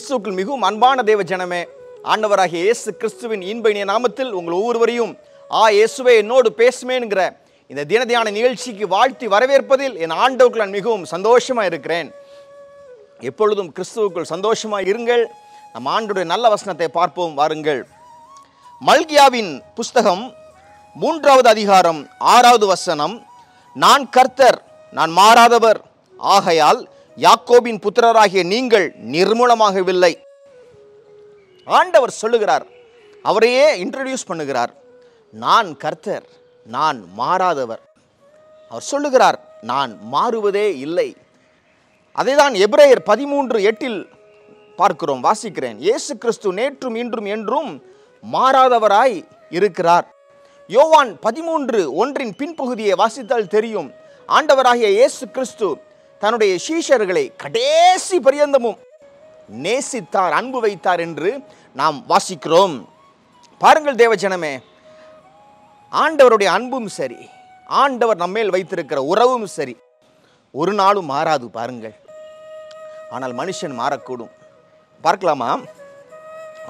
கிறிஸ்துவுக்குள் மிகவும் அன்பான தேவ ஜனமே, ஆண்டவராகிய இயேசு கிறிஸ்துவின் இன்ப இனிய நாமத்தில் உங்கள் ஒவ்வொருவரையும் இயேசுவே என்னோடு பேசுமேன்கிற இந்த தினதியான நிகழ்ச்சிக்கு வாழ்த்தி வரவேற்பதில் என் ஆண்டவருக்குள் நான் மிகவும் சந்தோஷமாக இருக்கிறேன். எப்பொழுதும் கிறிஸ்துவுக்குள் சந்தோஷமாக இருங்கள். நம் ஆண்டவருடைய நல்ல வசனத்தை பார்ப்போம் வாருங்கள். மல்கியாவின் புஸ்தகம் 3வது அதிகாரம் 6வது வசனம், நான் கர்த்தர், நான் மாறாதவர், ஆகையால் யாக்கோபின் புத்திரராகிய நீங்கள் நிர்மூலமாகவில்லை. ஆண்டவர் சொல்லுகிறார், அவரையே இன்ட்ரடியூஸ் பண்ணுகிறார். நான் கர்த்தர், நான் மாறாதவர். அவர் சொல்லுகிறார், நான் மாறுவதே இல்லை. அதைதான் எபிரேயர் 13:8 பார்க்கிறோம், வாசிக்கிறேன். இயேசு கிறிஸ்து நேற்றும் இன்றும் என்றும் மாறாதவராய் இருக்கிறார். யோவான் 13:1 பின்பகுதியை வாசித்தால் தெரியும். ஆண்டவராகிய இயேசு கிறிஸ்து தன்னுடைய சீஷர்களை கடைசி பரியந்தமும் நேசித்தார், அன்பு வைத்தார் என்று நாம் வாசிக்கிறோம். பாருங்கள் தேவஜனமே, ஆண்டவருடைய அன்பும் சரி, ஆண்டவர் நம்மேல் வைத்திருக்கிற உறவும் சரி, ஒரு நாளும் மாறாது. பாருங்கள், ஆனால் மனுஷன் மாறக்கூடும். பார்க்கலாமா?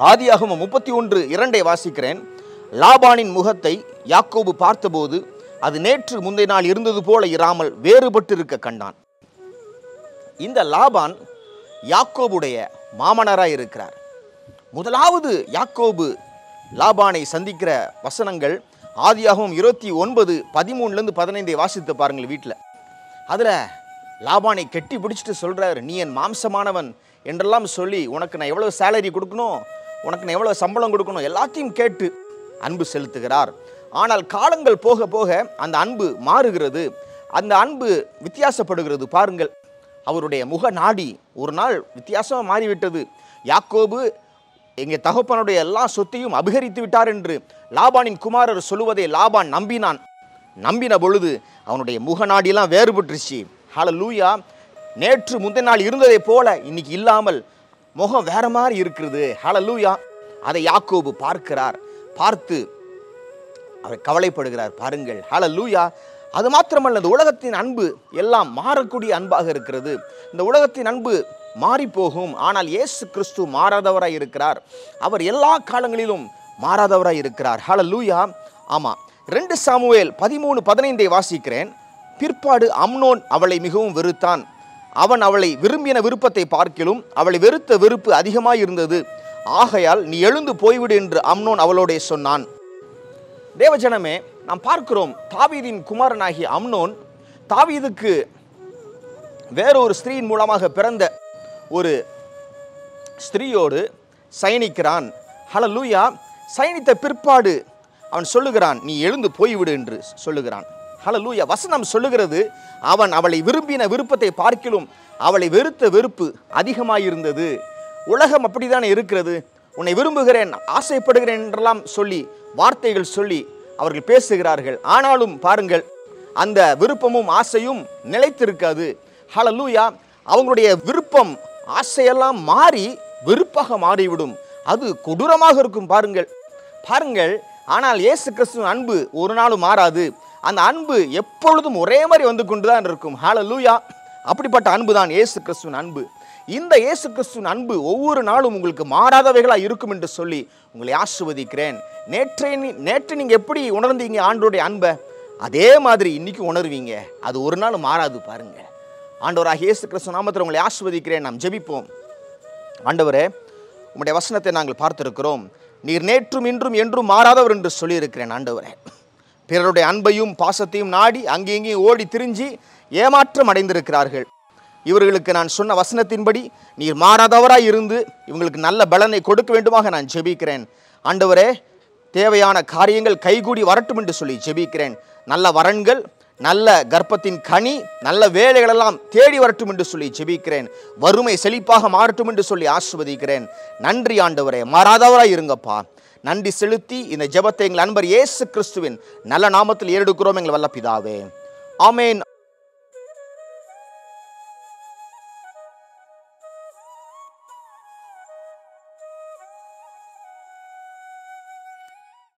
ஆதியாகமம் 31:2 வாசிக்கிறேன். லாபானின் முகத்தை யாக்கோபு பார்த்தபோது அது நேற்று முந்தைய நாள் இருந்தது போல இராமல் வேறுபட்டு இருக்க கண்டான். இந்த லாபான் யாக்கோபுடைய மாமனாராய் இருக்கிறார். முதலாவது யாக்கோபு லாபானை சந்திக்கிற வசனங்கள் ஆதியாகமம் 29:13-15 வாசித்து பாருங்கள் வீட்டில். அதில் லாபானை கெட்டி பிடிச்சிட்டு சொல்கிறார், நீ என் மாம்சமானவன் என்றெல்லாம் சொல்லி, உனக்கு நான் எவ்வளோ சேலரி கொடுக்கணும், உனக்கு நான் எவ்வளோ சம்பளம் கொடுக்கணும், எல்லாத்தையும் கேட்டு அன்பு செலுத்துகிறார். ஆனால் காலங்கள் போக போக அந்த அன்பு மாறுகிறது, அந்த அன்பு வித்தியாசப்படுகிறது. பாருங்கள், அவருடைய முக நாடி ஒரு நாள் வித்தியாசமாக மாறிவிட்டது. யாக்கோபு எங்கள் தகப்பனுடைய எல்லா சொத்தையும் அபகரித்து விட்டார் என்று லாபானின் குமாரர் சொல்லுவதை லாபான் நம்பினான். நம்பின பொழுது அவனுடைய முகநாடியெல்லாம் வேறுபட்டுருச்சு. ஹல்லேலூயா! நேற்று முந்தைய நாள் இருந்ததை போல இன்னைக்கு இல்லாமல் முகம் வேற மாதிரி இருக்கிறது. ஹல்லேலூயா! அதை யாக்கோபு பார்க்கிறார். பார்த்து அவர் கவலைப்படுகிறார். பாருங்கள், ஹல்லேலூயா! அது மாத்திரமல்ல, இந்த உலகத்தின் அன்பு எல்லாம் மாறக்கூடிய அன்பாக இருக்கிறது. இந்த உலகத்தின் அன்பு மாறி போகும். ஆனால் இயேசு கிறிஸ்து மாறாதவராய் இருக்கிறார். அவர் எல்லா காலங்களிலும் மாறாதவராய் இருக்கிறார். ஹல்லேலூயா! ஆமாம், 2 சாமுவேல் 13:15 வாசிக்கிறேன். பிற்பாடு அம்னோன் அவளை மிகவும் வெறுத்தான். அவன் அவளை விரும்பின விருப்பத்தை பார்க்கிலும் அவளை வெறுத்த வெறுப்பு அதிகமாய் இருந்தது. ஆகையால் நீ எழுந்து போய்விடு என்று அம்னோன் அவளோடே சொன்னான். தேவஜனமே, நாம் பார்க்கிறோம், தாவீதின் குமாரனாகிய அம்னோன் தாவீதுக்கு வேறொரு ஸ்திரீயின் மூலமாக பிறந்த ஒரு ஸ்திரீயோடு சயனிக்கிறான். ஹல்லேலூயா! சயனித்த பிற்பாடு அவன் சொல்லுகிறான், நீ எழுந்து போய்விடு என்று சொல்லுகிறான். ஹல்லேலூயா! வசனம் சொல்லுகிறது, அவன் அவளை விரும்பின விருப்பத்தை பார்க்கிலும் அவளை வெறுத்த வெறுப்பு அதிகமாயிருந்தது. உலகம் அப்படித்தானே இருக்கிறது. உன்னை விரும்புகிறேன், ஆசைப்படுகிறேன் என்றெல்லாம் சொல்லி வார்த்தைகள் சொல்லி அவர்கள் பேசுகிறார்கள். ஆனாலும் பாருங்கள், அந்த விருப்பமும் ஆசையும் நிலைத்திருக்காது. ஹல்லேலூயா! அவங்களுடைய விருப்பம் ஆசையெல்லாம் மாறி வெறுப்பாக மாறிவிடும். அது கொடூரமாக இருக்கும். பாருங்கள் பாருங்கள் ஆனால் இயேசு கிறிஸ்துவின் அன்பு ஒரு நாளும் மாறாது. அந்த அன்பு எப்பொழுதும் ஒரே மாதிரி வந்து கொண்டு தான் இருக்கும். ஹல்லேலூயா! அப்படிப்பட்ட அன்பு தான் இயேசு கிறிஸ்துவின் அன்பு. இந்த இயேசு கிறிஸ்துவின் அன்பு ஒவ்வொரு நாளும் உங்களுக்கு மாறாதவைகளாக இருக்கும் என்று சொல்லி உங்களை ஆசீர்வதிக்கிறேன். நேற்று நீங்கள் எப்படி உணர்ந்தீங்க ஆண்டவருடைய அன்பை, அதே மாதிரி இன்னைக்கு உணர்வீங்க. அது ஒரு நாள் மாறாது. பாருங்க, ஆண்டவராகிய இயேசு கிறிஸ்து நாமத்தில் உங்களை ஆசீர்வதிக்கிறேன். நாம் ஜெபிப்போம். ஆண்டவரே, உம்முடைய வசனத்தை நாங்கள் பார்த்திருக்கிறோம். நீர் நேற்றும் இன்றும் என்றும் மாறாதவர் என்று சொல்லியிருக்கிறேன். ஆண்டவரே, பிறருடைய அன்பையும் பாசத்தையும் நாடி அங்கேயும் ஓடி திரிஞ்சு ஏமாற்றம் அடைந்திருக்கிறார்கள். இவர்களுக்கு நான் சொன்ன வசனத்தின்படி நீர் மாறாதவராய் இருந்து இவங்களுக்கு நல்ல பலனை கொடுக்க வேண்டுமாக நான் ஜெபிக்கிறேன். ஆண்டவரே, தேவையான காரியங்கள் கைகூடி வரட்டும் என்று சொல்லி ஜெபிக்கிறேன். நல்ல வரன்கள், நல்ல கர்ப்பத்தின் கனி, நல்ல வேலைகளெல்லாம் தேடி வரட்டும் என்று சொல்லி ஜெபிக்கிறேன். வறுமை செழிப்பாக மாறட்டும் என்று சொல்லி ஆசீர்வதிக்கிறேன். நன்றி ஆண்டவரே, மாறாதவராய் இருங்கப்பா. நன்றி செலுத்தி இந்த ஜெபத்தை எங்கள் அன்பர் இயேசு கிறிஸ்துவின் நல்ல நாமத்தில் ஏறெடுக்கிறோம் எங்கள் வல்ல பிதாவே. ஆமென்.